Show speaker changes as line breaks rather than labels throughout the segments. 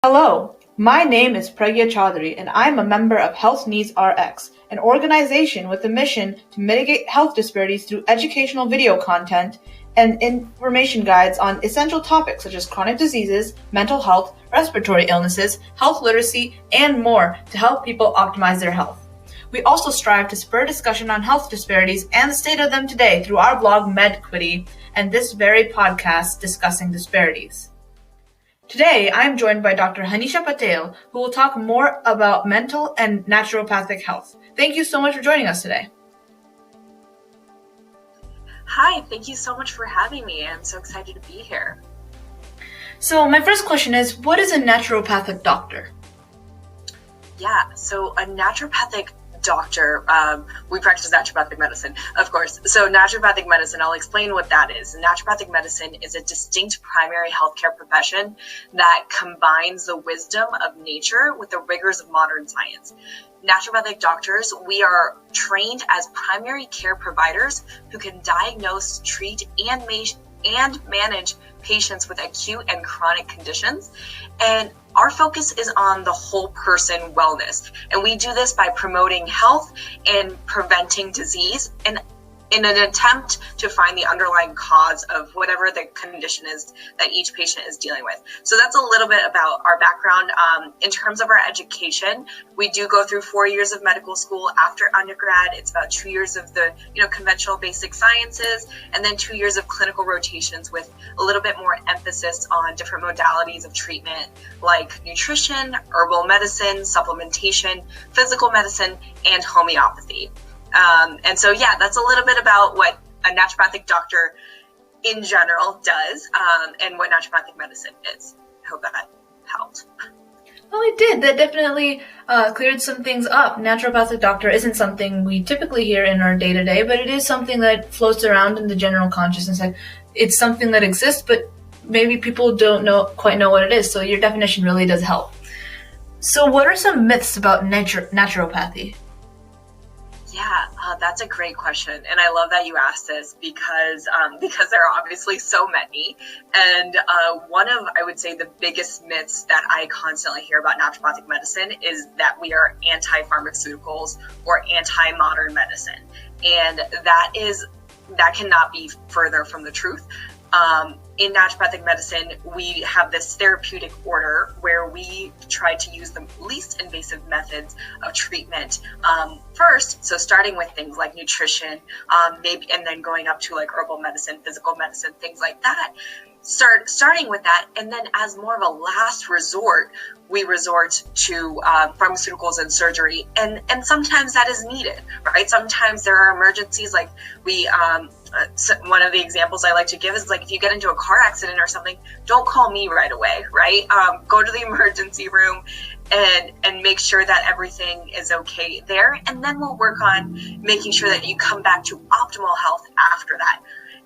Hello, my name is Pragya Chaudhary and I'm a member of Health Needs RX, an organization with a mission to mitigate health disparities through educational video content and information guides on essential topics such as chronic diseases, mental health, respiratory illnesses, health literacy, and more to help people optimize their health. We also strive to spur discussion on health disparities and the state of them today through our blog MedQuity and this very podcast discussing disparities. Today, I am joined by Dr. Hanisha Patel, who will talk more about mental and naturopathic health. Thank you so much for joining us today.
Hi, thank you so much for having me. I'm so excited to be here.
So my first question is, what is a naturopathic doctor?
Yeah, so a naturopathic doctor, we practice naturopathic medicine, of course. So naturopathic medicine, I'll explain what that is. Naturopathic medicine is a distinct primary healthcare profession that combines the wisdom of nature with the rigors of modern science. Naturopathic doctors, we are trained as primary care providers who can diagnose, treat, and manage patients with acute and chronic conditions. And our focus is on the whole person wellness. And we do this by promoting health and preventing disease, and in an attempt to find the underlying cause of whatever the condition is that each patient is dealing with. So that's a little bit about our background. In terms of our education, we do go through 4 years of medical school after undergrad. It's about 2 years of the conventional basic sciences, and then 2 years of clinical rotations with a little bit more emphasis on different modalities of treatment like nutrition, herbal medicine, supplementation, physical medicine, and homeopathy. And so, yeah, that's a little bit about what a naturopathic doctor in general does, and what naturopathic medicine is. I hope that helped.
Well, it did. That definitely cleared some things up. Naturopathic doctor isn't something we typically hear in our day-to-day, but it is something that floats around in the general consciousness. Like, it's something that exists, but maybe people don't quite know what it is. So your definition really does help. So what are some myths about naturopathy?
Yeah, that's a great question, and I love that you asked this because there are obviously so many. And one of, I would say, the biggest myths that I constantly hear about naturopathic medicine is that we are anti-pharmaceuticals or anti-modern medicine, and that cannot be further from the truth. In naturopathic medicine, we have this therapeutic order where we try to use the least invasive methods of treatment first. So starting with things like nutrition, maybe, and then going up to like herbal medicine, physical medicine, things like that. Starting with that, and then as more of a last resort, we resort to pharmaceuticals and surgery, and sometimes that is needed, right? Sometimes there are emergencies, like one of the examples I like to give is like if you get into a car accident or something, don't call me right away, right? Go to the emergency room and make sure that everything is okay there, and then we'll work on making sure that you come back to optimal health after that.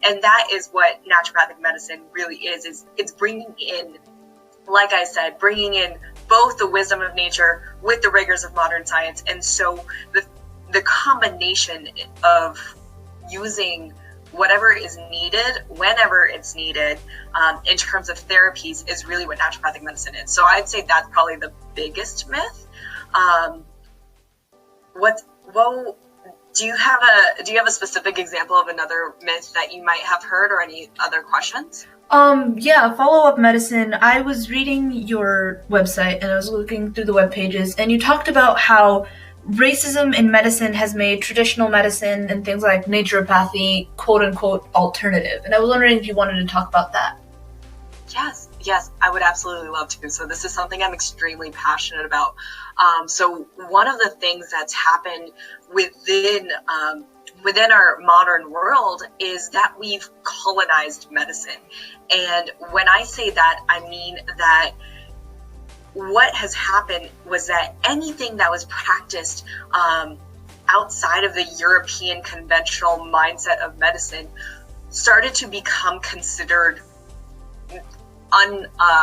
And that is what naturopathic medicine really is it's bringing in, like I said, bringing in both the wisdom of nature with the rigors of modern science. And so the combination of using whatever is needed, whenever it's needed, in terms of therapies is really what naturopathic medicine is. So I'd say that's probably the biggest myth. Do you have a specific example of another myth that you might have heard, or any other questions?
Yeah, follow-up medicine. I was reading your website and I was looking through the web pages, and you talked about how racism in medicine has made traditional medicine and things like naturopathy, quote-unquote, alternative. And I was wondering if you wanted to talk about that.
Yes, I would absolutely love to. So this is something I'm extremely passionate about. So one of the things that's happened within our modern world is that we've colonized medicine. And when I say that, I mean that what has happened was that anything that was practiced outside of the European conventional mindset of medicine started to become considered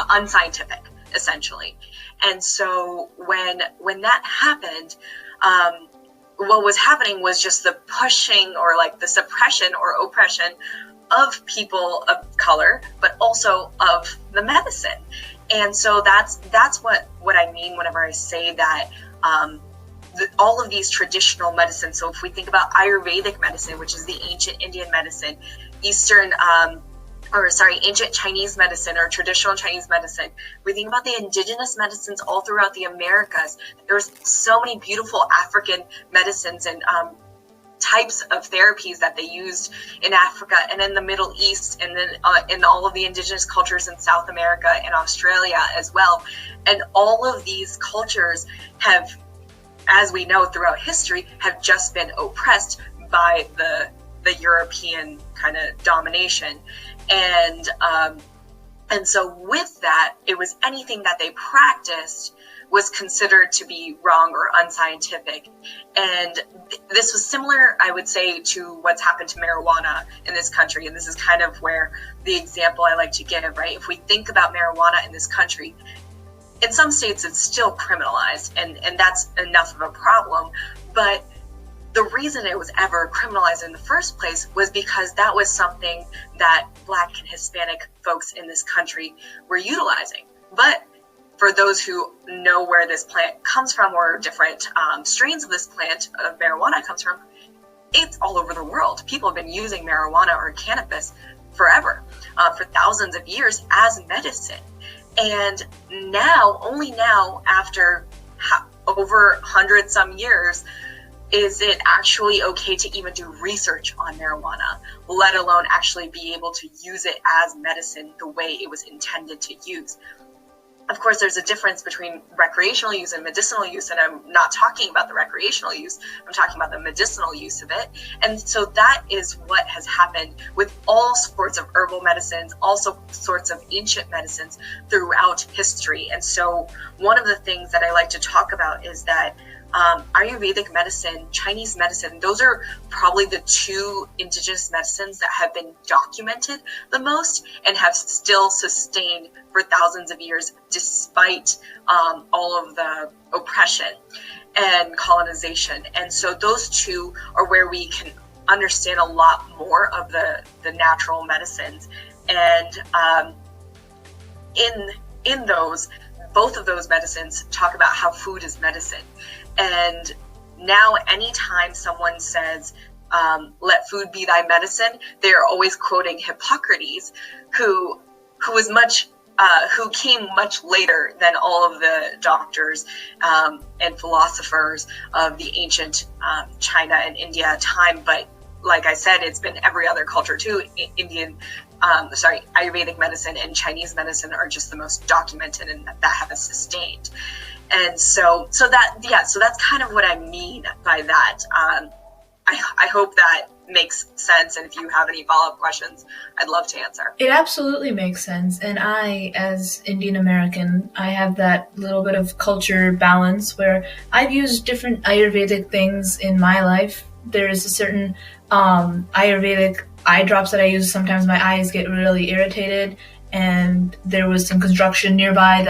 unscientific, essentially. And so when that happened, what was happening was just the pushing, or like the suppression or oppression of people of color, but also of the medicine. And so that's what I mean whenever I say that all of these traditional medicines. So if we think about Ayurvedic medicine, which is the ancient Indian medicine, ancient Chinese medicine or traditional Chinese medicine. We think about the indigenous medicines all throughout the Americas. There's so many beautiful African medicines and types of therapies that they used in Africa and in the Middle East, and then in all of the indigenous cultures in South America and Australia as well. And all of these cultures have, as we know throughout history, have just been oppressed by the European kind of domination. And so with that, it was anything that they practiced was considered to be wrong or unscientific. And this was similar, I would say, to what's happened to marijuana in this country. And this is kind of where the example I like to give, right? If we think about marijuana in this country, in some states it's still criminalized, and that's enough of a problem. But the reason it was ever criminalized in the first place was because that was something that Black and Hispanic folks in this country were utilizing. But for those who know where this plant comes from, or different strains of this plant of marijuana comes from, it's all over the world. People have been using marijuana or cannabis forever, for thousands of years as medicine. And only now, after over 100 some years, is it actually okay to even do research on marijuana, let alone actually be able to use it as medicine the way it was intended to use. Of course, there's a difference between recreational use and medicinal use, and I'm not talking about the recreational use, I'm talking about the medicinal use of it. And so that is what has happened with all sorts of herbal medicines, also sorts of ancient medicines throughout history. And so one of the things that I like to talk about is that Ayurvedic medicine, Chinese medicine, those are probably the two indigenous medicines that have been documented the most and have still sustained for thousands of years despite all of the oppression and colonization. And so those two are where we can understand a lot more of the natural medicines. And in those, both of those medicines talk about how food is medicine. And now anytime someone says, let food be thy medicine, they're always quoting Hippocrates, who came much later than all of the doctors and philosophers of the ancient China and India time. But like I said, it's been every other culture too. Ayurvedic medicine and Chinese medicine are just the most documented and that have sustained. And so that's kind of what I mean by that. I hope that makes sense. And if you have any follow-up questions, I'd love to answer.
It absolutely makes sense. And I, as Indian American, I have that little bit of culture balance where I've used different Ayurvedic things in my life. There's a certain Ayurvedic eye drops that I use. Sometimes my eyes get really irritated, and there was some construction nearby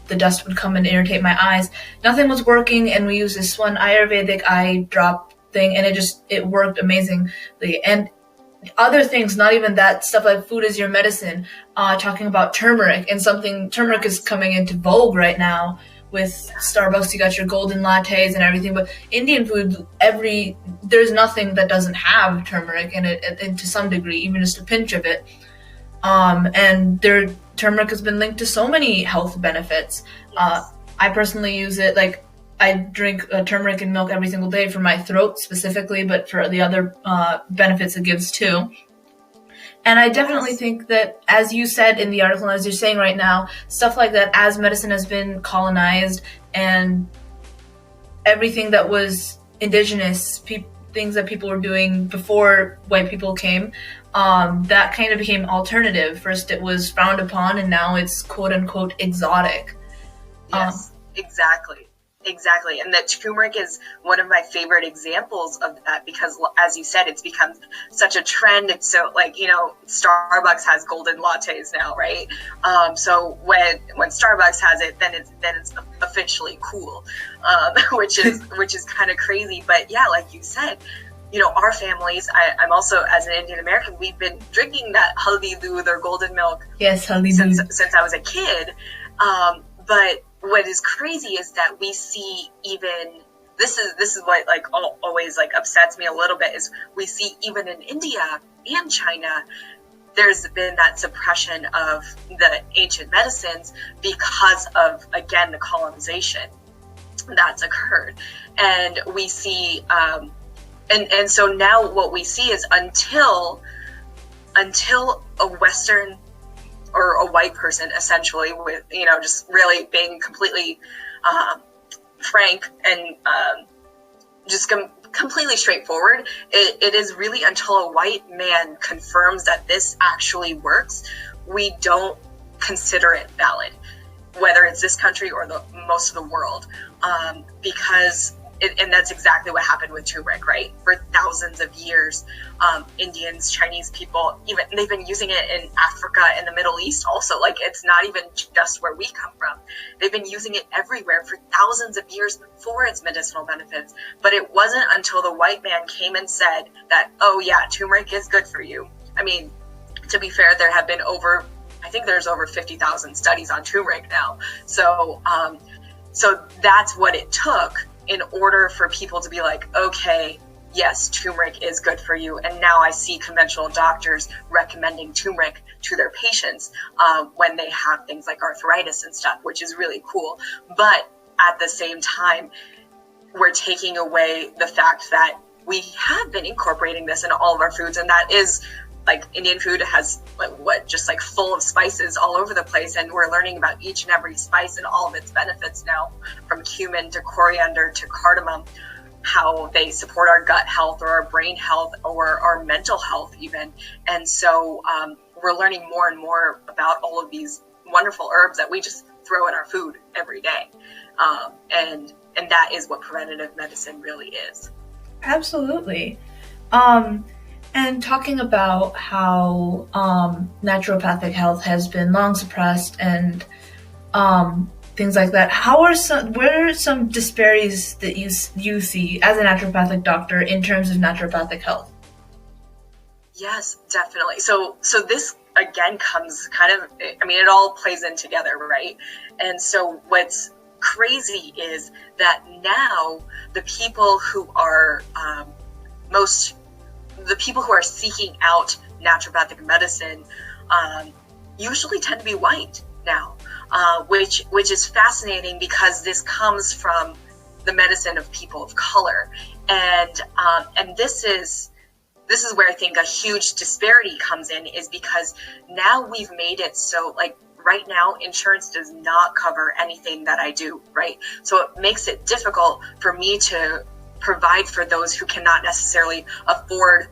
the dust would come and irritate my eyes. Nothing was working, and we used this one Ayurvedic eye drop thing, and it worked amazingly. And other things, not even that, stuff like food is your medicine, talking about turmeric, and turmeric is coming into vogue right now with Starbucks. You got your golden lattes and everything, but Indian food, there's nothing that doesn't have turmeric in it, and to some degree, even just a pinch of it. And turmeric has been linked to so many health benefits.
Yes.
I personally use it, I drink turmeric and milk every single day for my throat specifically, but for the other benefits it gives too. And I definitely think that, as you said in the article, and as you're saying right now, stuff like that, as medicine has been colonized and everything that was indigenous, things that people were doing before white people came, that kind of became alternative. First it was frowned upon, and now it's quote-unquote exotic.
Yes, exactly. And that turmeric is one of my favorite examples of that, because as you said, it's become such a trend. It's so, Starbucks has golden lattes now, right? So when Starbucks has it, then it's officially cool, which is kind of crazy. But yeah, like you said, our families, I'm also, as an Indian American, we've been drinking that haldi doodh or golden milk,
yes, haldi doodh,
since I was a kid. But what is crazy is that we see even, this is what like always like upsets me a little bit, is we see even in India and China, there's been that suppression of the ancient medicines because of, again, the colonization that's occurred. And we see, and so now what we see is until a Western or a white person, essentially, with, just really being completely frank and just completely straightforward, it is really until a white man confirms that this actually works, we don't consider it valid, whether it's this country or most of the world, because and that's exactly what happened with turmeric, right? For thousands of years, Indians, Chinese people, even they've been using it in Africa and the Middle East also. Like, it's not even just where we come from. They've been using it everywhere for thousands of years for its medicinal benefits. But it wasn't until the white man came and said that, oh yeah, turmeric is good for you. I mean, to be fair, there have been I think there's over 50,000 studies on turmeric now. So that's what it took in order for people to be like, okay, yes, turmeric is good for you. And now I see conventional doctors recommending turmeric to their patients when they have things like arthritis and stuff, which is really cool. But at the same time, we're taking away the fact that we have been incorporating this in all of our foods. And that is, like, Indian food has just like full of spices all over the place, and we're learning about each and every spice and all of its benefits now, from cumin to coriander to cardamom, how they support our gut health or our brain health or our mental health even. And so we're learning more and more about all of these wonderful herbs that we just throw in our food every day, and that is what preventative medicine really is.
Absolutely. And talking about how naturopathic health has been long suppressed and things like that, what are some disparities that you see as a naturopathic doctor in terms of naturopathic health?
Yes, definitely. So this again comes kind of, it all plays in together, right? And so what's crazy is that now the people who are seeking out naturopathic medicine usually tend to be white now, which is fascinating, because this comes from the medicine of people of color, and this is where I think a huge disparity comes in, is because now we've made it so, like, right now insurance does not cover anything that I do, right? So it makes it difficult for me to provide for those who cannot necessarily afford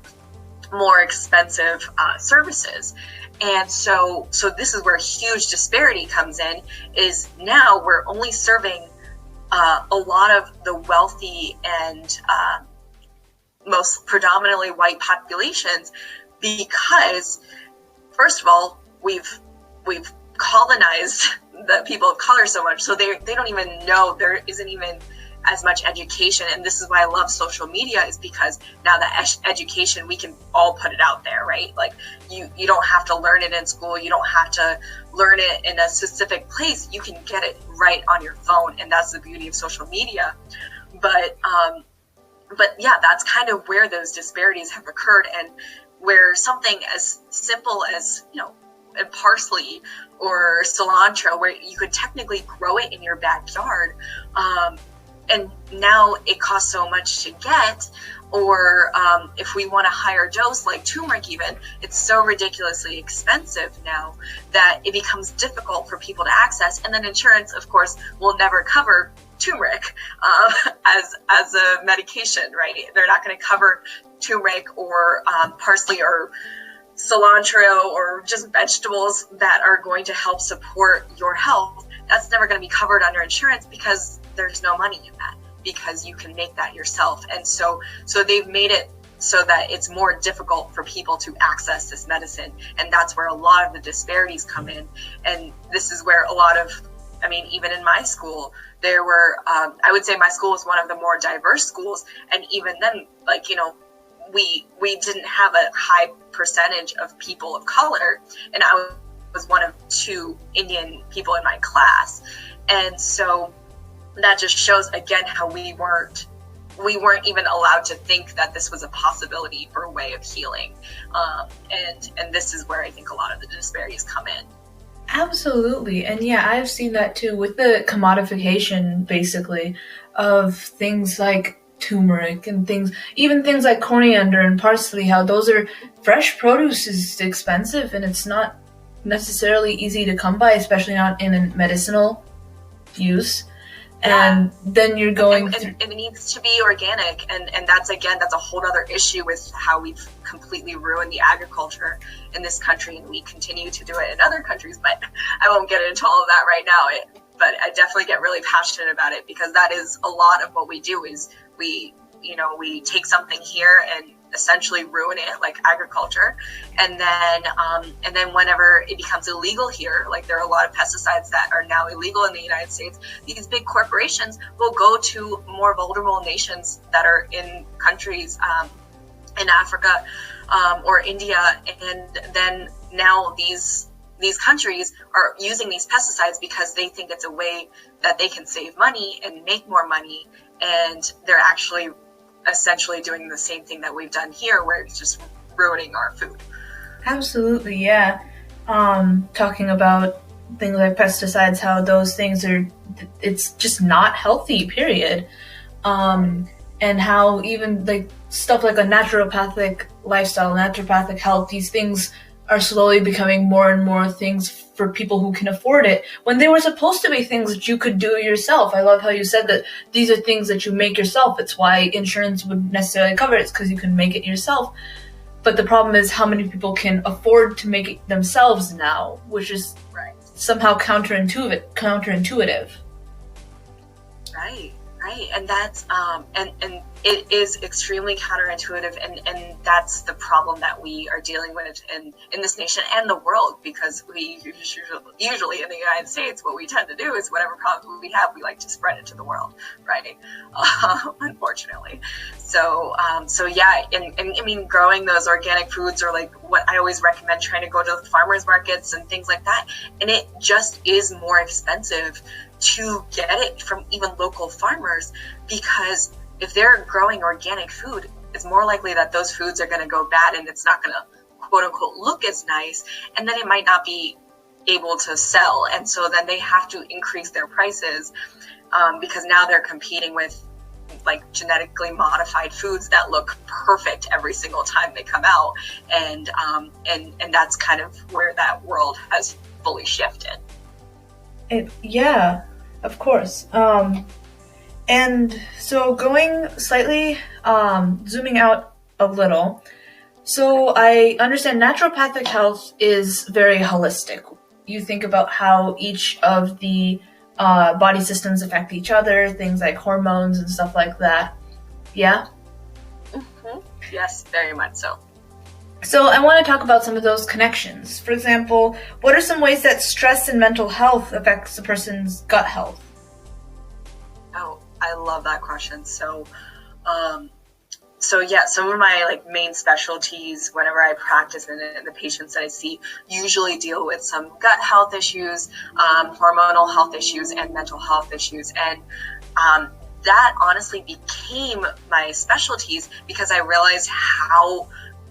more expensive services. And so this is where a huge disparity comes in, is now we're only serving a lot of the wealthy and most predominantly white populations, because first of all, we've colonized the people of color so much, so they don't even know, there isn't even as much education. And this is why I love social media, is because now that education, we can all put it out there, right? Like, you don't have to learn it in school, you don't have to learn it in a specific place, you can get it right on your phone, and that's the beauty of social media. But yeah, that's kind of where those disparities have occurred, and where something as simple as, parsley or cilantro, where you could technically grow it in your backyard, and now it costs so much to get, or if we want a higher dose like turmeric even, it's so ridiculously expensive now that it becomes difficult for people to access. And then insurance, of course, will never cover turmeric as a medication, right? They're not going to cover turmeric or parsley or cilantro or just vegetables that are going to help support your health. That's never going to be covered under insurance, because there's no money in that, because you can make that yourself. And so they've made it so that it's more difficult for people to access this medicine. And that's where a lot of the disparities come in. And this is where a lot of, even in my school, there were, I would say my school was one of the more diverse schools. And even then, we didn't have a high percentage of people of color. And I was one of 2 Indian people in my class. And so that just shows again how we weren't even allowed to think that this was a possibility or a way of healing. And this is where I think a lot of the disparities come in.
Absolutely. And yeah, I've seen that too with the commodification, basically, of things like turmeric and even things like coriander and parsley, how those are fresh produce is expensive and it's not necessarily easy to come by, especially not in a medicinal use. And then you're going
and it needs to be organic, and that's a whole other issue with how we've completely ruined the agriculture in this country, and we continue to do it in other countries, but I won't get into all of that right now. But I definitely get really passionate about it, because that is a lot of what we do. Is we take something here and essentially ruin it, like agriculture, and then whenever it becomes illegal here, like there are a lot of pesticides that are now illegal in the United States, these big corporations will go to more vulnerable nations that are in countries in Africa or India, and then now these countries are using these pesticides because they think it's a way that they can save money and make more money, and they're actually essentially doing the same thing that we've done here, where it's just ruining our food.
Absolutely, yeah. Talking about things like pesticides, how those things it's just not healthy, period. And how even like stuff like a naturopathic lifestyle, naturopathic health, these things are slowly becoming more and more things for people who can afford it, when they were supposed to be things that you could do yourself. I love how you said that these are things that you make yourself. It's why insurance wouldn't necessarily cover it. It's because you can make it yourself. But the problem is how many people can afford to make it themselves now, which is somehow counterintuitive.
Right, and that's and it is extremely counterintuitive, and that's the problem that we are dealing with in this nation and the world, because we usually in the United States, what we tend to do is whatever problem we have, we like to spread it to the world, right? Unfortunately. So yeah, and I mean, growing those organic foods, or like what I always recommend, trying to go to the farmers markets and things like that, and it just is more expensive to get it from even local farmers, because if they're growing organic food, it's more likely that those foods are going to go bad, and it's not going to quote unquote look as nice, and then it might not be able to sell, and so then they have to increase their prices, because now they're competing with like genetically modified foods that look perfect every single time they come out, and that's kind of where that world has fully shifted.
Yeah, of course. And so going slightly, zooming out a little, so I understand naturopathic health is very holistic. You think about how each of the body systems affect each other, things like hormones and stuff like that. Yeah?
Mm-hmm. Yes, very much so.
So I want to talk about some of those connections. For example, what are some ways that stress and mental health affects a person's gut health?
Oh, I love that question. So yeah, some of my like main specialties whenever I practice and the patients that I see usually deal with some gut health issues, hormonal health issues, and mental health issues. And that honestly became my specialties because I realized how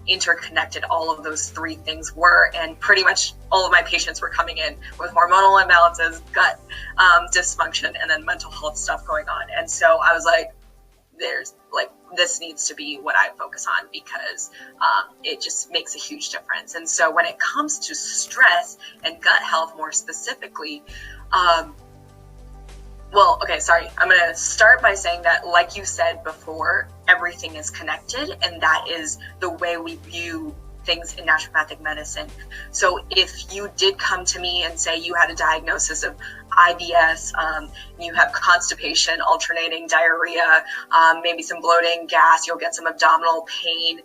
interconnected all of those 3 things were, and pretty much all of my patients were coming in with hormonal imbalances, gut dysfunction, and then mental health stuff going on. And so I was like, this needs to be what I focus on, because it just makes a huge difference. And so when it comes to stress and gut health more specifically, I'm going to start by saying that, like you said before, everything is connected, and that is the way we view things in naturopathic medicine. So if you did come to me and say you had a diagnosis of IBS, you have constipation, alternating diarrhea, maybe some bloating, gas, you'll get some abdominal pain,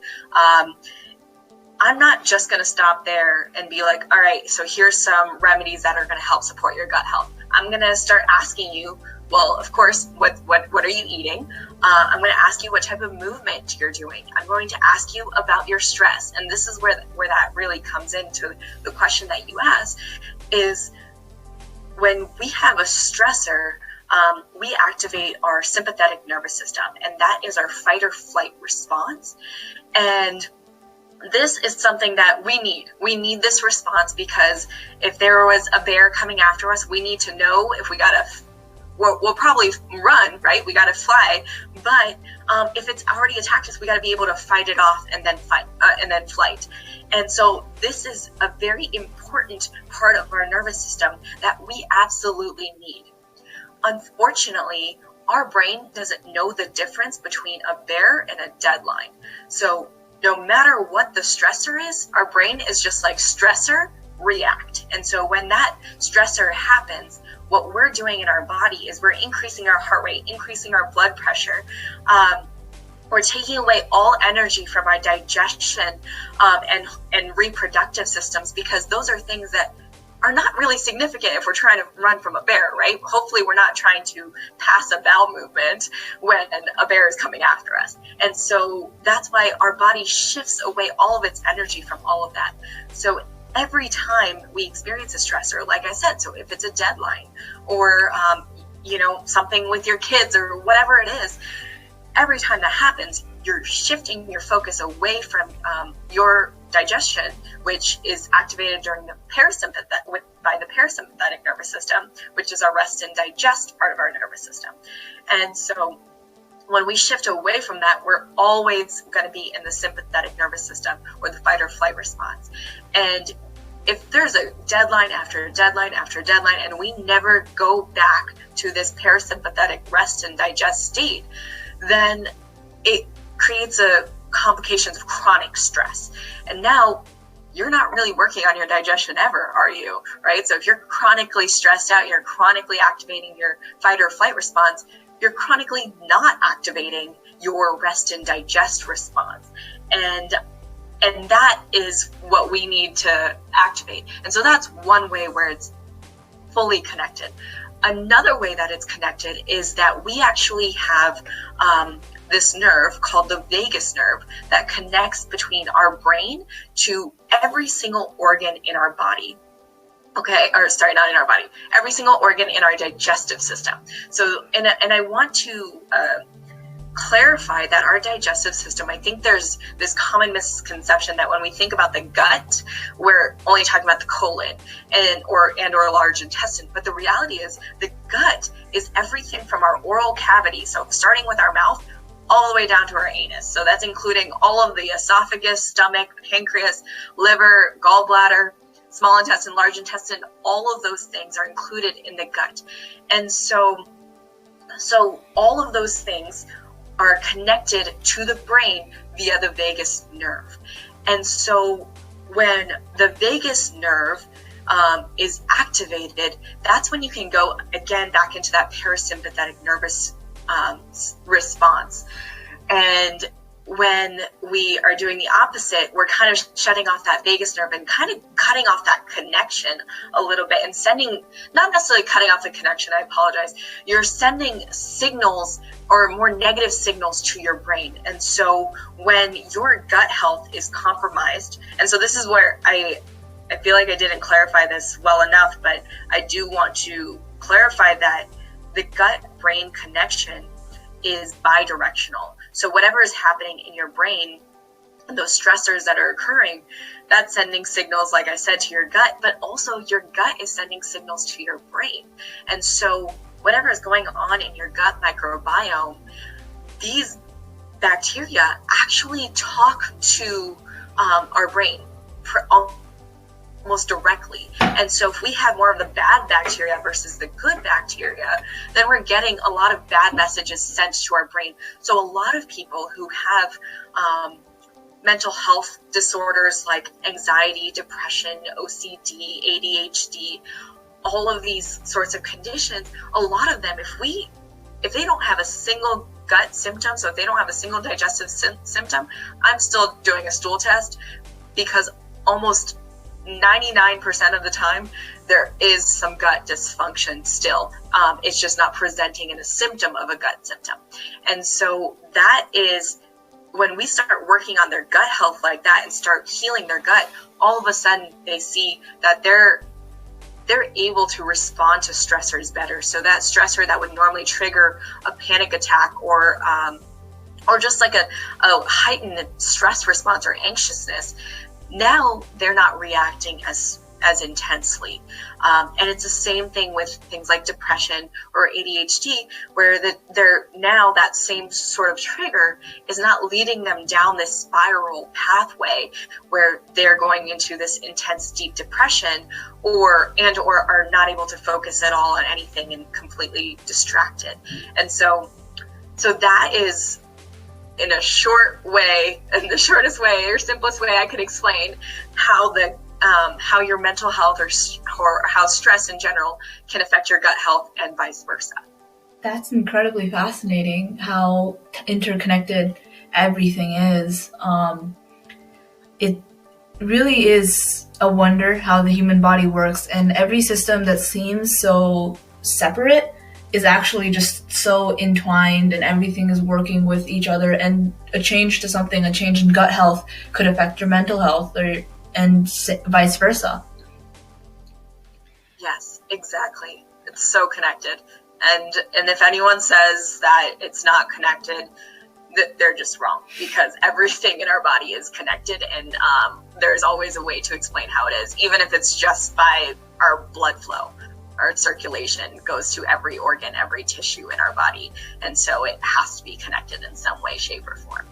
I'm not just going to stop there and be like, all right, so here's some remedies that are going to help support your gut health. I'm going to start asking you, Well, of course, what are you eating? I'm going to ask you what type of movement you're doing. I'm going to ask you about your stress. And this is where that really comes into the question that you asked, is when we have a stressor, we activate our sympathetic nervous system, and that is our fight or flight response. And this is something that we need. We need this response because if there was a bear coming after us, we need to know if we'll probably run, right? We got to fly. But if it's already attacked us, we got to be able to fight it off and then flight. And so this is a very important part of our nervous system that we absolutely need. Unfortunately, our brain doesn't know the difference between a bear and a deadline. So no matter what the stressor is, our brain is just like stressor, react. And so when that stressor happens, what we're doing in our body is we're increasing our heart rate, increasing our blood pressure. We're taking away all energy from our digestion and reproductive systems, because those are things that are not really significant if we're trying to run from a bear, right? Hopefully we're not trying to pass a bowel movement when a bear is coming after us. And so that's why our body shifts away all of its energy from all of that. So every time we experience a stressor, like I said, so if it's a deadline or, something with your kids or whatever it is, every time that happens, you're shifting your focus away from your digestion, which is activated during the by the parasympathetic nervous system, which is our rest and digest part of our nervous system. And so when we shift away from that, we're always going to be in the sympathetic nervous system or the fight or flight response. And if there's a deadline after deadline after deadline, and we never go back to this parasympathetic rest and digest state, then it creates complications of chronic stress. And now you're not really working on your digestion ever, are you? Right? So if you're chronically stressed out, you're chronically activating your fight or flight response, you're chronically not activating your rest and digest response. And that is what we need to activate. And so that's one way where it's fully connected. Another way that it's connected is that we actually have this nerve called the vagus nerve that connects between our brain to every single organ in our body. Okay, or sorry, not in our body, every single organ in our digestive system. So, and I want to clarify that our digestive system, I think there's this common misconception that when we think about the gut, we're only talking about the colon or large intestine. But the reality is the gut is everything from our oral cavity, so starting with our mouth, all the way down to our anus. So that's including all of the esophagus, stomach, pancreas, liver, gallbladder, small intestine, large intestine. All of those things are included in the gut. And so all of those things are connected to the brain via the vagus nerve. And so when the vagus nerve is activated, that's when you can go again back into that parasympathetic nervous response. And when we are doing the opposite, we're kind of shutting off that vagus nerve and kind of cutting off that connection a little bit and sending, not necessarily cutting off the connection, I apologize. You're sending signals or more negative signals to your brain. And so when your gut health is compromised, and so this is where I feel like I didn't clarify this well enough, but I do want to clarify that the gut-brain connection is bidirectional. So whatever is happening in your brain, and those stressors that are occurring, that's sending signals, like I said, to your gut, but also your gut is sending signals to your brain. And so whatever is going on in your gut microbiome, these bacteria actually talk to our brain almost directly. And so if we have more of the bad bacteria versus the good bacteria, then we're getting a lot of bad messages sent to our brain. So a lot of people who have mental health disorders like anxiety, depression, OCD, ADHD, all of these sorts of conditions, a lot of them, if they don't have a single gut symptom, so if they don't have a single digestive symptom, I'm still doing a stool test, because almost 99% of the time there is some gut dysfunction still. It's just not presenting in a symptom of a gut symptom. And so that is when we start working on their gut health like that and start healing their gut, all of a sudden they see that they're able to respond to stressors better. So that stressor that would normally trigger a panic attack or just like a heightened stress response or anxiousness, now they're not reacting as intensely. And it's the same thing with things like depression or ADHD, where they're now that same sort of trigger is not leading them down this spiral pathway where they're going into this intense, deep depression or are not able to focus at all on anything and completely distracted. And so that is, in a short way, in the shortest way or simplest way I could explain how your mental health or how stress in general can affect your gut health and vice versa.
That's incredibly fascinating how interconnected everything is. It really is a wonder how the human body works, and every system that seems so separate is actually just so entwined, and everything is working with each other, and a change in gut health could affect your mental health and vice versa.
Yes, exactly. It's so connected. And if anyone says that it's not connected, they're just wrong, because everything in our body is connected, and there's always a way to explain how it is, even if it's just by our blood flow. Our circulation goes to every organ, every tissue in our body, and so it has to be connected in some way, shape, or form.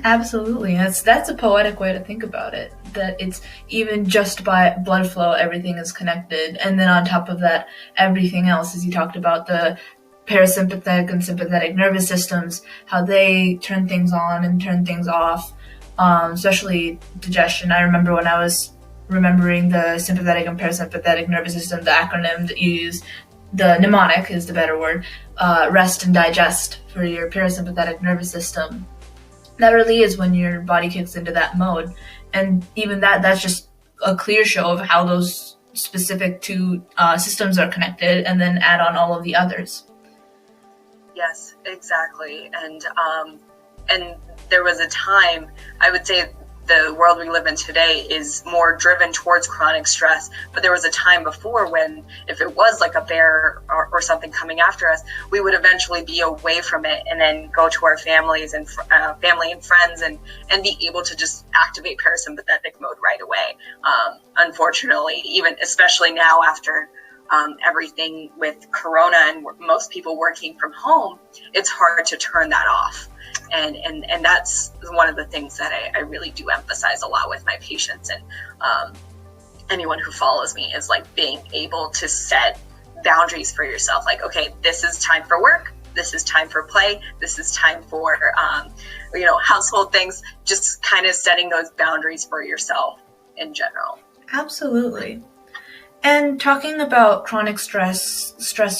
Absolutely. That's a poetic way to think about it, that it's even just by blood flow, everything is connected. And then on top of that, everything else, as you talked about, the parasympathetic and sympathetic nervous systems, how they turn things on and turn things off, especially digestion. I remember when I was remembering the sympathetic and parasympathetic nervous system, the acronym that you use, the mnemonic is the better word, rest and digest for your parasympathetic nervous system. That really is when your body kicks into that mode. And even that's just a clear show of how those specific two systems are connected, and then add on all of the others.
Yes, exactly. And there was a time, I would say the world we live in today is more driven towards chronic stress, but there was a time before when if it was like a bear or something coming after us, we would eventually be away from it and then go to our families and family and friends and be able to just activate parasympathetic mode right away. Unfortunately, even especially now after everything with Corona and most people working from home, it's hard to turn that off. And that's one of the things that I really do emphasize a lot with my patients and anyone who follows me is like being able to set boundaries for yourself. Like, okay, this is time for work. This is time for play. This is time for, household things. Just kind of setting those boundaries for yourself in general.
Absolutely. And talking about chronic stress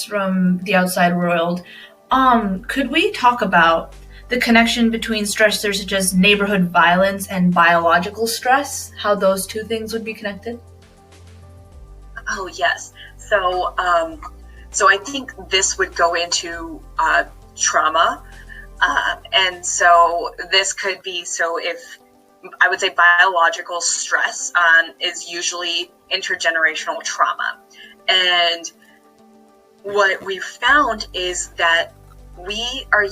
from the outside world, could we talk about the connection between stressors such as neighborhood violence and biological stress, how those two things would be connected?
Oh, yes. So I think this would go into trauma. And so this could be, if I would say biological stress is usually intergenerational trauma. And what we've found is that we are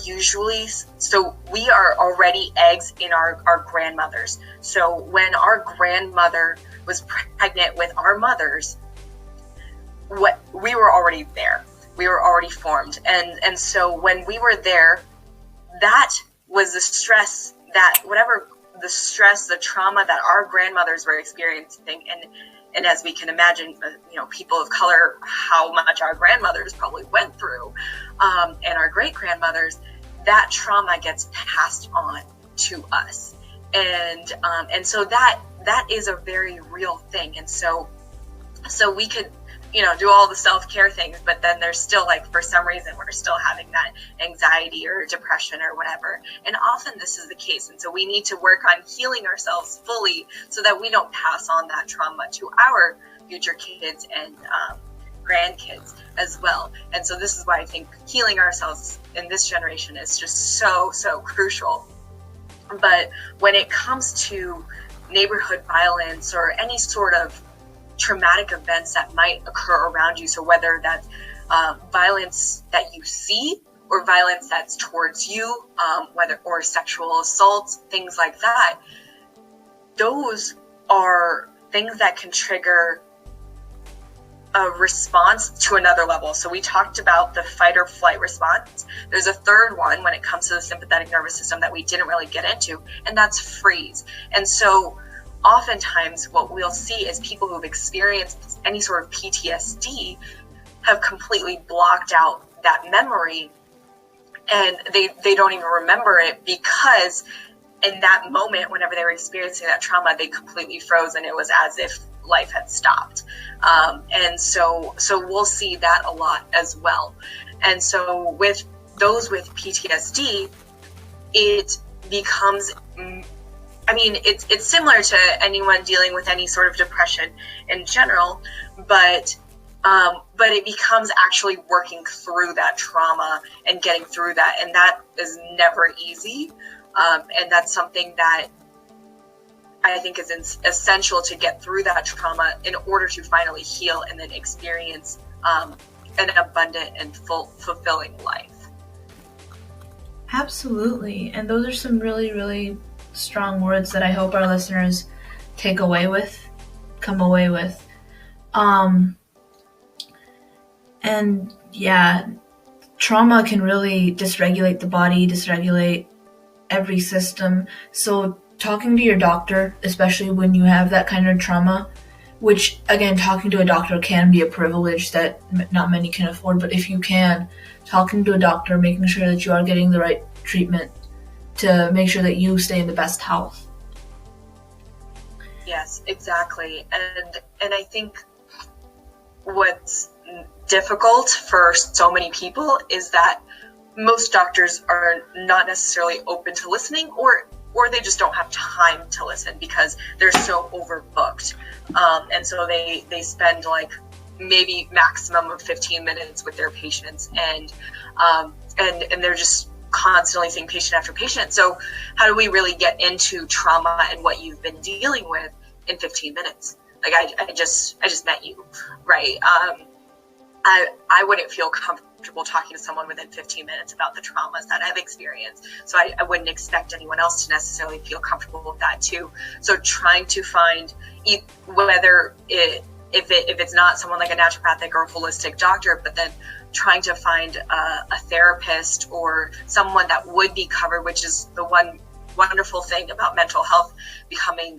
already eggs in our grandmothers. So when our grandmother was pregnant with our mothers, we were already there. We were already formed. And so when we were there, that was the stress the trauma that our grandmothers were experiencing. And as we can imagine, people of color, how much our grandmothers probably went through, and our great-grandmothers, that trauma gets passed on to us. And so that is a very real thing. And so we could, do all the self-care things, but then there's still for some reason, we're still having that anxiety or depression or whatever. And often this is the case. And so we need to work on healing ourselves fully so that we don't pass on that trauma to our future kids and grandkids as well. And so this is why I think healing ourselves in this generation is just so crucial. But when it comes to neighborhood violence or any sort of traumatic events that might occur around you, so whether that's violence that you see or violence that's towards you, or sexual assaults, things like that, those are things that can trigger a response to another level. So we talked about the fight or flight response. There's a third one when it comes to the sympathetic nervous system that we didn't really get into, and that's freeze. And so oftentimes what we'll see is people who've experienced any sort of PTSD have completely blocked out that memory, and they don't even remember it, because in that moment, whenever they were experiencing that trauma, they completely froze, and it was as if life had stopped. And so we'll see that a lot as well. And so with those with PTSD, it becomes, it's similar to anyone dealing with any sort of depression in general, but it becomes actually working through that trauma and getting through that. And that is never easy. And that's something that I think is essential to get through that trauma in order to finally heal and then experience an abundant and fulfilling life.
Absolutely. And those are some really, really strong words that I hope our listeners come away with. And yeah, trauma can really dysregulate the body, dysregulate every system. So talking to your doctor, especially when you have that kind of trauma, which again, talking to a doctor can be a privilege that not many can afford, but if you can, talking to a doctor, making sure that you are getting the right treatment to make sure that you stay in the best health.
Yes, exactly. And I think what's difficult for so many people is that most doctors are not necessarily open to listening, or they just don't have time to listen because they're so overbooked. And so they spend like maybe maximum of 15 minutes with their patients, and they're just constantly seeing patient after patient. So how do we really get into trauma and what you've been dealing with in 15 minutes? Like I just met you, right? I wouldn't feel comfortable talking to someone within 15 minutes about the traumas that I've experienced. So I wouldn't expect anyone else to necessarily feel comfortable with that too. So trying to find whether if it's not someone like a naturopathic or a holistic doctor, but then trying to find a therapist or someone that would be covered, which is the one wonderful thing about mental health becoming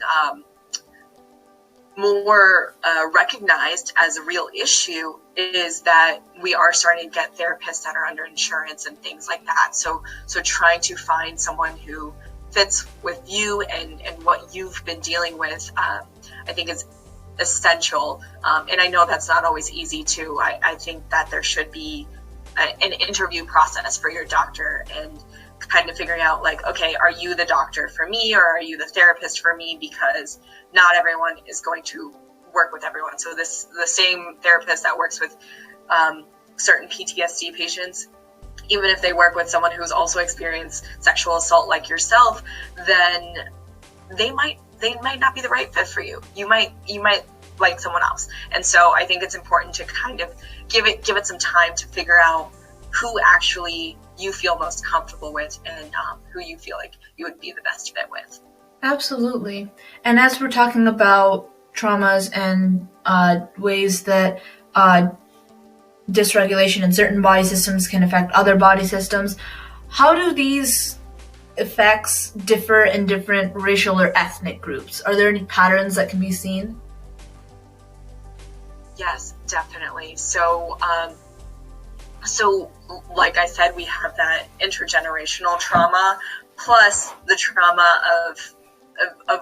more recognized as a real issue, is that we are starting to get therapists that are under insurance and things like that. So trying to find someone who fits with you and what you've been dealing with, I think is essential. And I know that's not always easy too. I think that there should be an interview process for your doctor, and kind of figuring out like, okay, are you the doctor for me, or are you the therapist for me? Because not everyone is going to work with everyone. So the same therapist that works with certain PTSD patients, even if they work with someone who's also experienced sexual assault like yourself, then they might not be the right fit for you. You might like someone else. And so I think it's important to kind of give it some time to figure out who actually you feel most comfortable with, and who you feel like you would be the best fit with.
Absolutely. And as we're talking about traumas and ways that dysregulation in certain body systems can affect other body systems, how do these effects differ in different racial or ethnic groups? Are there any patterns that can be seen?
Yes, definitely. So like I said, we have that intergenerational trauma plus the trauma of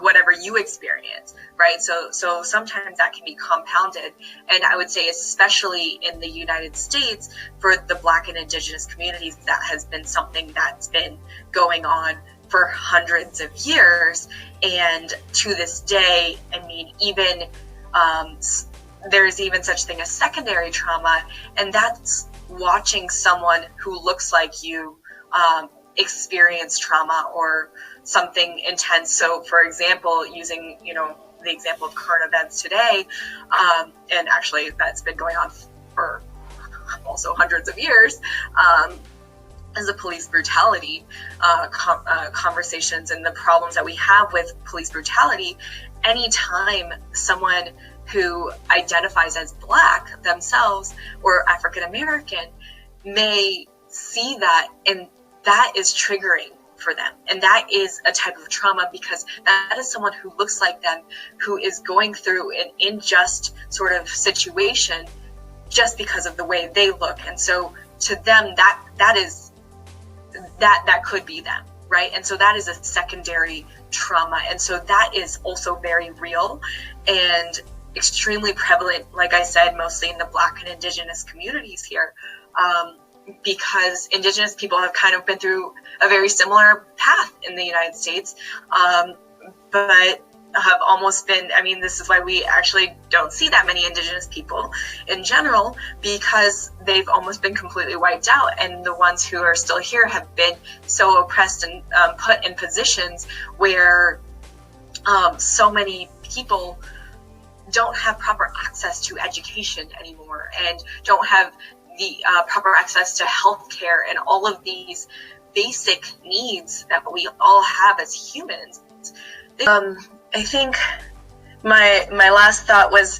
whatever you experience, right? So sometimes that can be compounded. And I would say, especially in the United States, for the Black and Indigenous communities, that has been something that's been going on for hundreds of years. And to this day, I mean, even there's even such thing as secondary trauma, and that's watching someone who looks like you experience trauma or something intense. So, for example, using the example of current events today, and actually that's been going on for also hundreds of years, as a police brutality conversations and the problems that we have with police brutality. Anytime someone who identifies as Black themselves or African American may see that, and that is triggering for them, and that is a type of trauma, because that is someone who looks like them, who is going through an unjust sort of situation just because of the way they look. And so to them, that could be them, right? And so that is a secondary trauma, and so that is also very real and extremely prevalent, like I said, mostly in the Black and Indigenous communities here, because Indigenous people have kind of been through a very similar path in the United States, but have almost been, this is why we actually don't see that many Indigenous people in general, because they've almost been completely wiped out, and the ones who are still here have been so oppressed and put in positions where so many people don't have proper access to education anymore, and don't have the proper access to healthcare and all of these basic needs that we all have as humans. I think my last thought was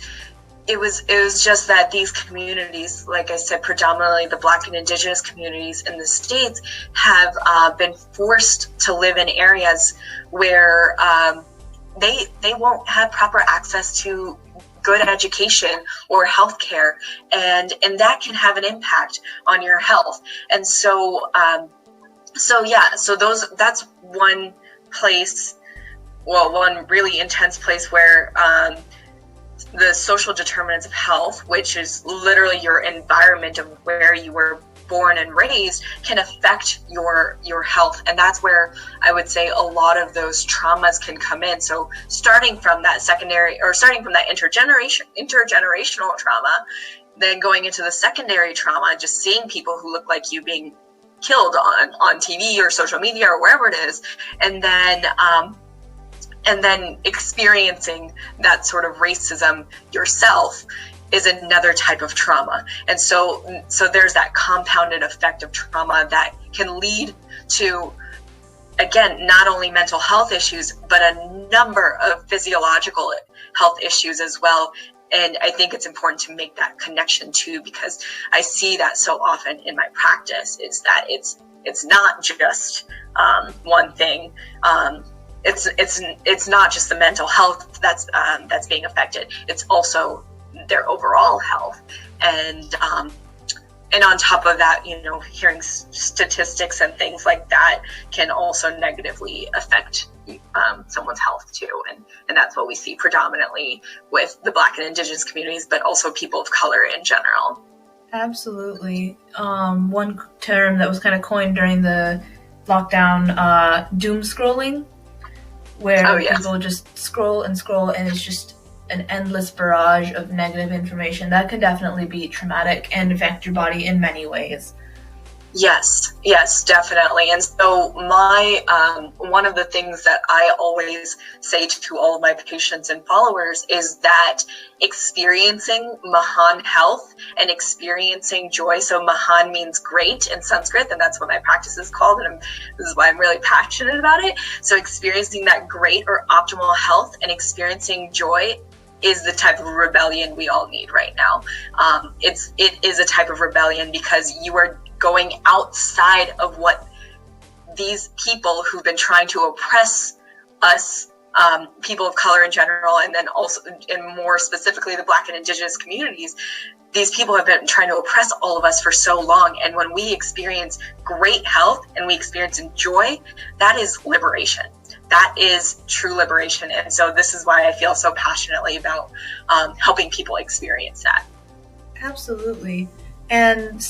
it was just that these communities, like I said, predominantly the Black and Indigenous communities in the States, have been forced to live in areas where they won't have proper access to good education or healthcare, and that can have an impact on your health. And so that's one place, one really intense place where the social determinants of health, which is literally your environment of where you were born and raised, can affect your health. And that's where I would say a lot of those traumas can come in. So starting from that intergenerational trauma, then going into the secondary trauma, just seeing people who look like you being killed on TV or social media or wherever it is, and then experiencing that sort of racism yourself is another type of trauma. And so there's that compounded effect of trauma that can lead to, again, not only mental health issues, but a number of physiological health issues as well. And I think it's important to make that connection too, because I see that so often in my practice, is that it's not just one thing. It's not just the mental health that's being affected. It's also their overall health, and on top of that, hearing statistics and things like that can also negatively affect someone's health too, and that's what we see predominantly with the Black and Indigenous communities, but also people of color in general.
Absolutely. One term that was kind of coined during the lockdown, doom scrolling, where people just scroll and scroll, and it's just an endless barrage of negative information that can definitely be traumatic and affect your body in many ways.
Yes, definitely. And so my one of the things that I always say to all of my patients and followers is that experiencing Mahan Health and experiencing joy, so Mahan means great in Sanskrit, and that's what my practice is called, and this is why I'm really passionate about it. So experiencing that great or optimal health and experiencing joy is the type of rebellion we all need right now. It is a type of rebellion because you are going outside of what these people who've been trying to oppress us, people of color in general, and then also, and more specifically, the Black and Indigenous communities, these people have been trying to oppress all of us for so long. And when we experience great health and we experience joy, that is liberation. That is true liberation. And so this is why I feel so passionately about helping people experience that.
Absolutely. And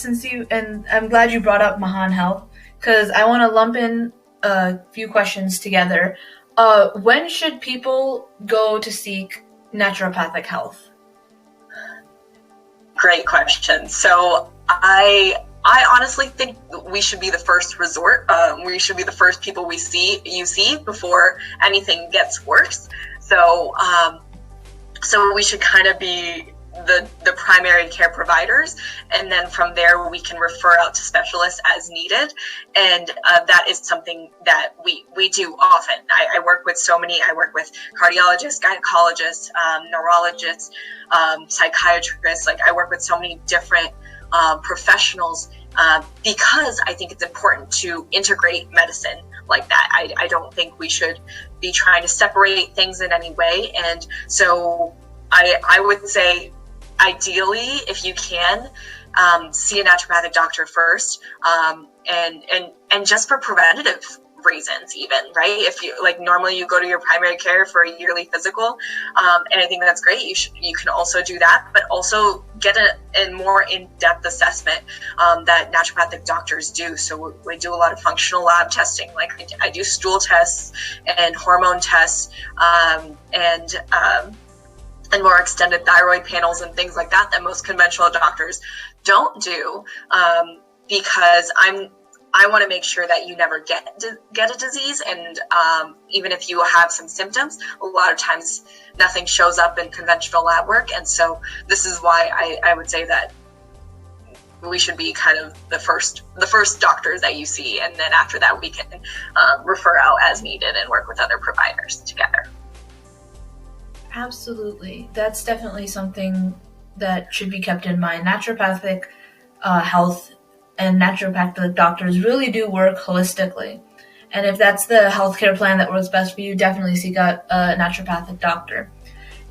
I'm glad you brought up Mahan Health, because I want to lump in a few questions together. When should people go to seek naturopathic health?
Great question. So I honestly think we should be the first resort. We should be the first people you see before anything gets worse. So we should kind of be the primary care providers, and then from there we can refer out to specialists as needed. And that is something that we do often. I work with cardiologists, gynecologists, neurologists, psychiatrists. Like, I work with so many different professionals because I think it's important to integrate medicine like that. I don't think we should be trying to separate things in any way. And so I would say, ideally, if you can, see a naturopathic doctor first, and just for preventative reasons, even, right? If you, like, normally you go to your primary care for a yearly physical, and I think that's great. You can also do that, but also get a more in-depth assessment that naturopathic doctors do. So we do a lot of functional lab testing. Like, I do stool tests and hormone tests, and more extended thyroid panels and things like that most conventional doctors don't do, because I want to make sure that you never get a disease. And even if you have some symptoms, a lot of times nothing shows up in conventional lab work. And so this is why I would say that we should be kind of the first doctors that you see. And then after that, we can refer out as needed and work with other providers together.
Absolutely. That's definitely something that should be kept in mind. Naturopathic health and naturopathic doctors really do work holistically. And if that's the healthcare plan that works best for you, definitely seek out a naturopathic doctor.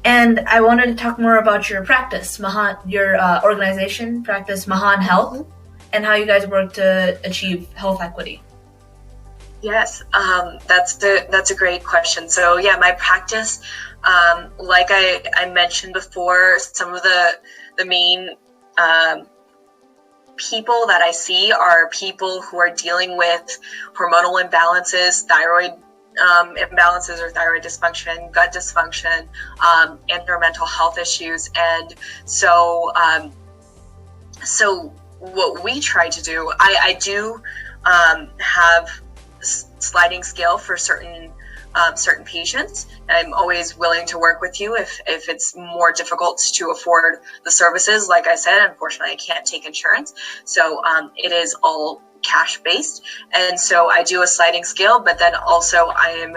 And I wanted to talk more about your practice, your organization, practice Mahan Health, and how you guys work to achieve health equity.
Yes, that's a great question. So yeah, my practice, like I mentioned before, some of the main people that I see are people who are dealing with hormonal imbalances, thyroid imbalances or thyroid dysfunction, gut dysfunction, and their mental health issues. And so what we try to do, I do have sliding scale for certain patients. I'm always willing to work with you if it's more difficult to afford the services. Like I said, unfortunately, I can't take insurance, so it is all cash based. And so I do a sliding scale, but then also I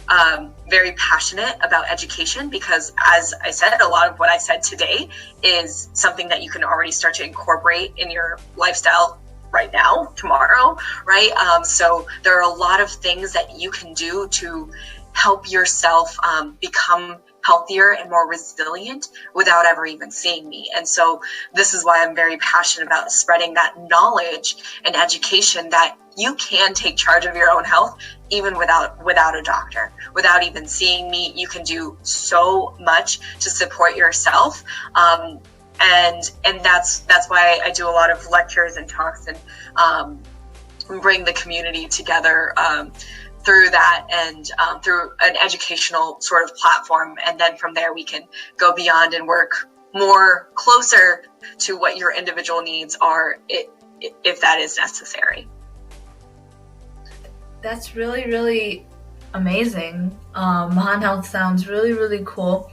am very passionate about education, because, as I said, a lot of what I said today is something that you can already start to incorporate in your lifestyle right now, tomorrow, right? So there are a lot of things that you can do to help yourself become healthier and more resilient without ever even seeing me. And so this is why I'm very passionate about spreading that knowledge and education that you can take charge of your own health even without a doctor. Without even seeing me, you can do so much to support yourself. And that's why I do a lot of lectures and talks and bring the community together through that, and through an educational sort of platform. And then from there, we can go beyond and work more closer to what your individual needs are, if that is necessary.
That's really, really amazing. Mahan Health sounds really, really cool.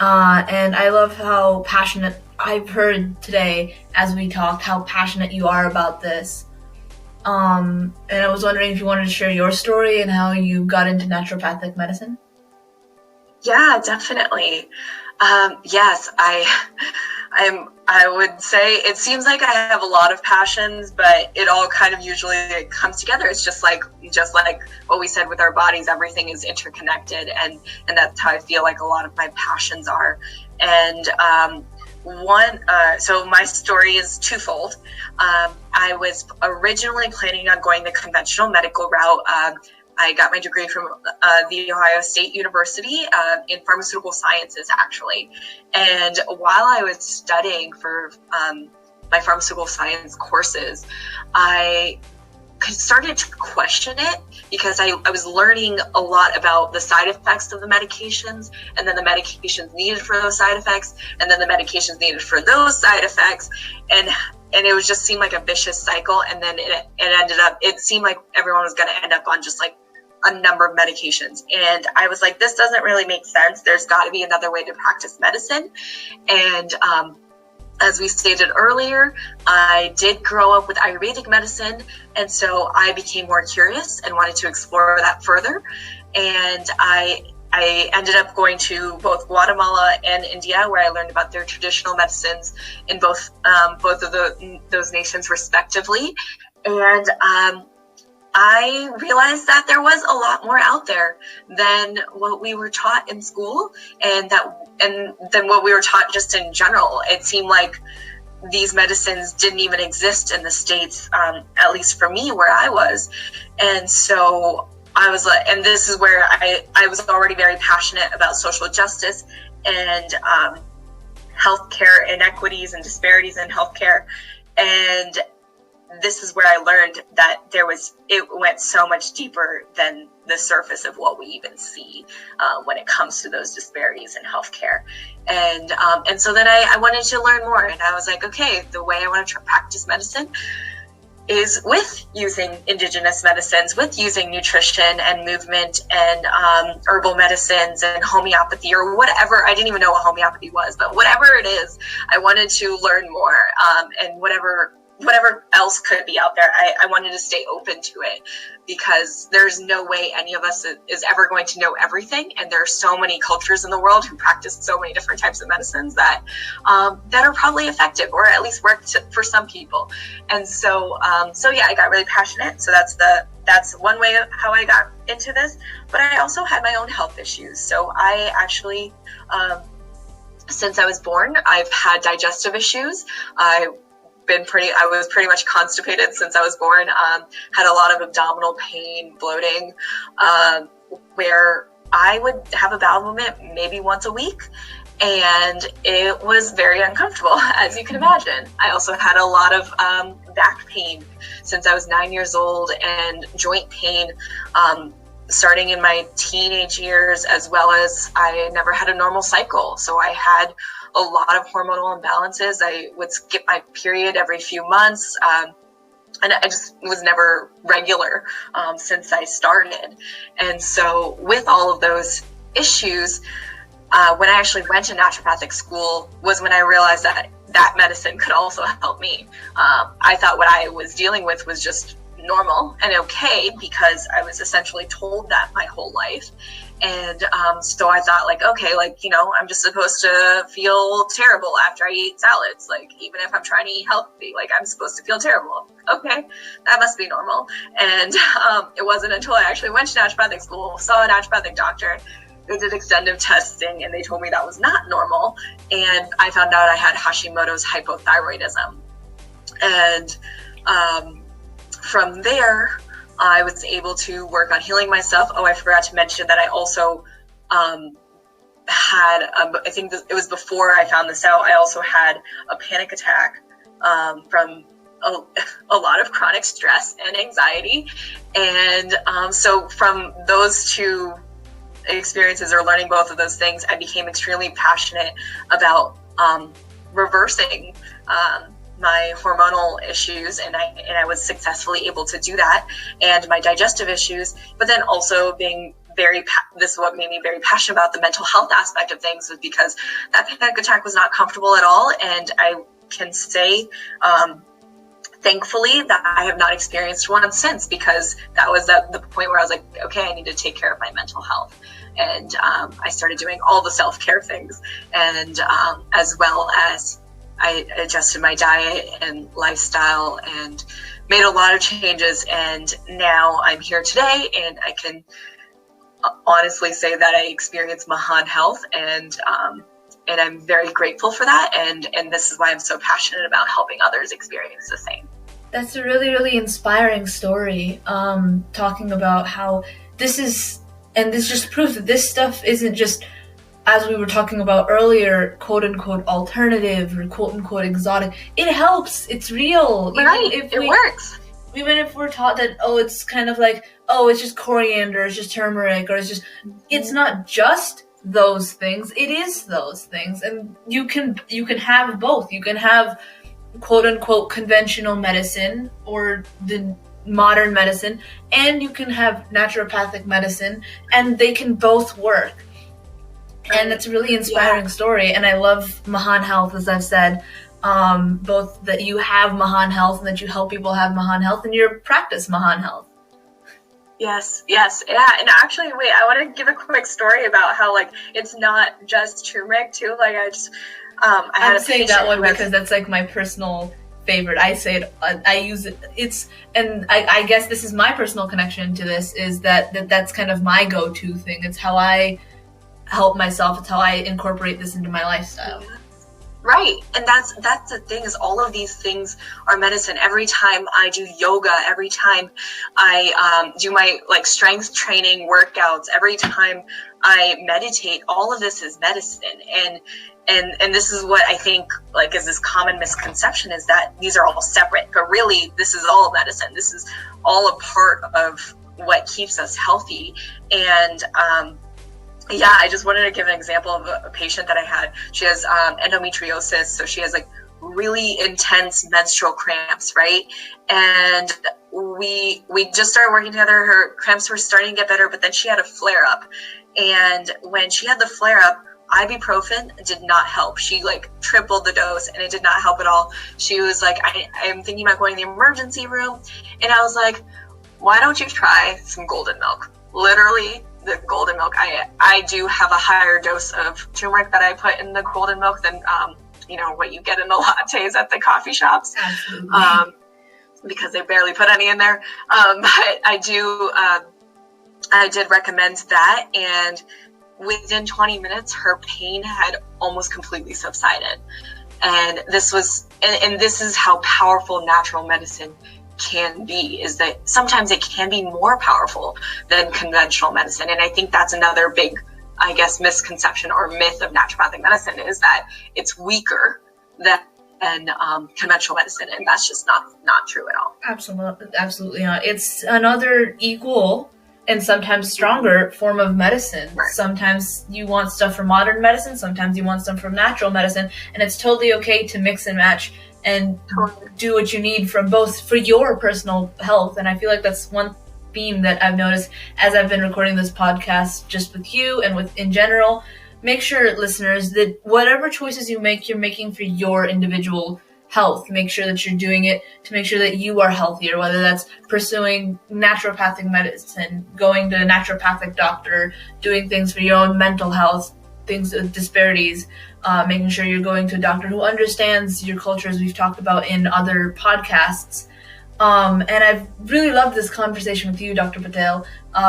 And I love how passionate, I've heard today as we talked, how passionate you are about this. And I was wondering if you wanted to share your story and how you got into naturopathic medicine.
Yeah, definitely. Yes, I would say it seems like I have a lot of passions, but it all kind of usually comes together. It's just like what we said with our bodies, everything is interconnected, and that's how I feel like a lot of my passions are. And so my story is twofold. I was originally planning on going the conventional medical route. I got my degree from the Ohio State University in Pharmaceutical Sciences, actually. And while I was studying for my pharmaceutical science courses, I started to question it because I was learning a lot about the side effects of the medications, and then the medications needed for those side effects, and then the medications needed for those side effects, and it was just seemed like a vicious cycle. And then it seemed like everyone was going to end up on just like a number of medications. And I was like, this doesn't really make sense. There's got to be another way to practice medicine. And as we stated earlier, I did grow up with Ayurvedic medicine, and so I became more curious and wanted to explore that further. And I ended up going to both Guatemala and India, where I learned about their traditional medicines in both of those nations respectively. And I realized that there was a lot more out there than what we were taught in school, and than what we were taught just in general. It seemed like these medicines didn't even exist in the States, at least for me, where I was. And so I was like, and this is where I was already very passionate about social justice and healthcare inequities and disparities in healthcare. And this is where I learned that it went so much deeper than the surface of what we even see when it comes to those disparities in healthcare. And so then I wanted to learn more, and I was like, okay, the way I want to practice medicine is with using indigenous medicines, with using nutrition and movement and herbal medicines and homeopathy or whatever. I didn't even know what homeopathy was, but whatever it is, I wanted to learn more, and whatever else could be out there, I wanted to stay open to it, because there's no way any of us is ever going to know everything. And there are so many cultures in the world who practice so many different types of medicines that are probably effective, or at least work for some people. And so yeah, I got really passionate. So that's one way of how I got into this. But I also had my own health issues. So I actually, since I was born, I've had digestive issues. I was pretty much constipated since I was born. Had a lot of abdominal pain, bloating, where I would have a bowel movement maybe once a week, and it was very uncomfortable, as you can imagine. I also had a lot of back pain since I was 9 years old, and joint pain starting in my teenage years, as well as I never had a normal cycle. So I had a lot of hormonal imbalances. I would skip my period every few months. And I just was never regular since I started. And so with all of those issues, when I actually went to naturopathic school was when I realized that medicine could also help me. I thought what I was dealing with was just normal and okay, because I was essentially told that my whole life. And so I thought, like, okay, like, you know, I'm just supposed to feel terrible after I eat salads. Like, even if I'm trying to eat healthy, like, I'm supposed to feel terrible. Okay, that must be normal. And it wasn't until I actually went to naturopathic school, saw a naturopathic doctor, they did extensive testing, and they told me that was not normal. And I found out I had Hashimoto's hypothyroidism. And from there, I was able to work on healing myself. Oh, I forgot to mention that I also had, I think it was before I found this out, I also had a panic attack from a lot of chronic stress and anxiety. And so from those two experiences, or learning both of those things, I became extremely passionate about reversing my hormonal issues, and I was successfully able to do that, and my digestive issues. But then also being this is what made me very passionate about the mental health aspect of things, was because that panic attack was not comfortable at all. And I can say, thankfully, that I have not experienced one since, because that was the point where I was like, okay, I need to take care of my mental health. And I started doing all the self-care things, and as well as I adjusted my diet and lifestyle and made a lot of changes. And now I'm here today, and I can honestly say that I experienced Mahan Health, and I'm very grateful for that. And this is why I'm so passionate about helping others experience the same.
That's a really, really inspiring story, talking about how this just proves that this stuff isn't just, as we were talking about earlier, quote-unquote alternative or quote-unquote exotic. It helps. It's real.
Right. It works.
even if we're taught that, it's kind of like, it's just coriander, it's just turmeric, or it's not just those things, it is those things. And you can have both. You can have quote unquote conventional medicine or the modern medicine, and you can have naturopathic medicine, and they can both work. And it's a really inspiring story, and I love Mahan Health, as I've said, both that you have Mahan Health and that you help people have Mahan Health, and you practice Mahan Health.
Yes, yeah. And actually, wait, I want to give a quick story about how, like, it's not just turmeric too. Like, I'm
saying that one because that's like my personal favorite. I say it, I use it. And I guess this is my personal connection to this, is that's kind of my go-to thing. It's how I help myself. It's how I incorporate this into my lifestyle.
Right. And that's the thing, is all of these things are medicine. Every time I do yoga, every time I do my like strength training workouts, every time I meditate, all of this is medicine. And this is what I think like is this common misconception, is that these are all separate, but really this is all medicine. This is all a part of what keeps us healthy. And I just wanted to give an example of a patient that I had. She has endometriosis, so she has like really intense menstrual cramps, right? And we just started working together. Her cramps were starting to get better, but then she had a flare up. And when she had the flare up, ibuprofen did not help. She like tripled the dose and it did not help at all. She was like, I'm thinking about going to the emergency room. And I was like, why don't you try some golden milk? Literally, the golden milk. I do have a higher dose of turmeric that I put in the golden milk than what you get in the lattes at the coffee shops.
Absolutely.
Because they barely put any in there. But I did recommend that, and within 20 minutes her pain had almost completely subsided. And this is how powerful natural medicine can be, is that sometimes it can be more powerful than conventional medicine. And I think that's another big, I guess, misconception or myth of naturopathic medicine, is that it's weaker than conventional medicine, and that's just not true at all.
Absolutely not. It's another equal and sometimes stronger form of medicine. Right. Sometimes you want stuff from modern medicine, sometimes you want stuff from natural medicine, and it's totally okay to mix and match and do what you need from both for your personal health. And I feel like that's one theme that I've noticed as I've been recording this podcast just with you and with in general. Make sure, listeners, that whatever choices you make, you're making for your individual health. Make sure that you're doing it to make sure that you are healthier, whether that's pursuing naturopathic medicine, going to a naturopathic doctor, doing things for your own mental health, things with disparities, making sure you're going to a doctor who understands your culture, as we've talked about in other podcasts. And I've really loved this conversation with you, Dr. Patel.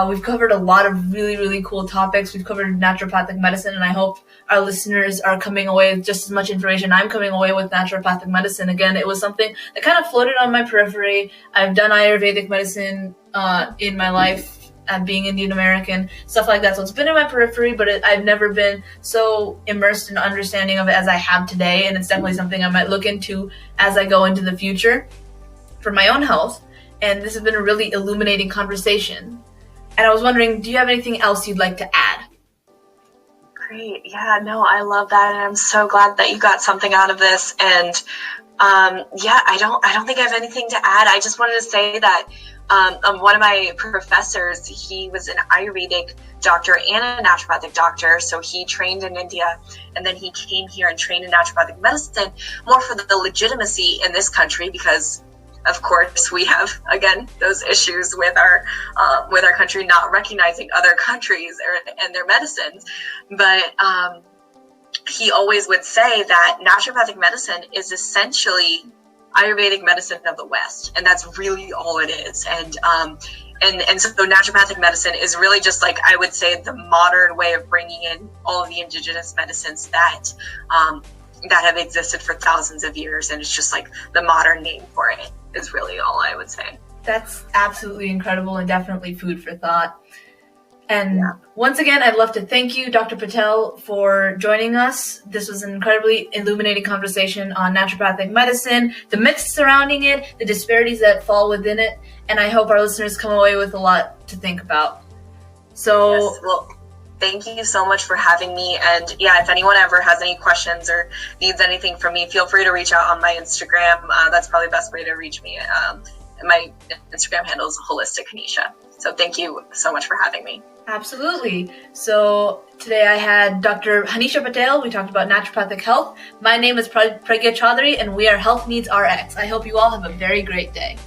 We've covered a lot of really, really cool topics. We've covered naturopathic medicine, and I hope our listeners are coming away with just as much information I'm coming away with naturopathic medicine. Again, it was something that kind of floated on my periphery. I've done Ayurvedic medicine in my life, being Indian American, stuff like that. So it's been in my periphery, but I've never been so immersed in understanding of it as I have today. And it's definitely something I might look into as I go into the future for my own health. And this has been a really illuminating conversation. And I was wondering, do you have anything else you'd like to add?
Great. Yeah, no, I love that. And I'm so glad that you got something out of this. And I don't think I have anything to add. I just wanted to say that one of my professors, he was an Ayurvedic doctor and a naturopathic doctor. So he trained in India, and then he came here and trained in naturopathic medicine, more for the legitimacy in this country, because of course we have, again, those issues with our country not recognizing other countries and their medicines. But he always would say that naturopathic medicine is essentially Ayurvedic medicine of the West, and that's really all it is. And so naturopathic medicine is really just, like, I would say, the modern way of bringing in all of the indigenous medicines that have existed for thousands of years, and it's just like the modern name for it is really all I would say.
That's absolutely incredible and definitely food for thought. And once again, I'd love to thank you, Dr. Patel, for joining us. This was an incredibly illuminating conversation on naturopathic medicine, the myths surrounding it, the disparities that fall within it, and I hope our listeners come away with a lot to think about. So,
yes, well, thank you so much for having me. And if anyone ever has any questions or needs anything from me, feel free to reach out on my Instagram. That's probably the best way to reach me. My Instagram handle is Holistic Hanisha. So thank you so much for having me.
Absolutely. So today I had Dr. Hanisha Patel. We talked about naturopathic health. My name is Pragya Chaudhary, and we are Health Needs RX. I hope you all have a very great day.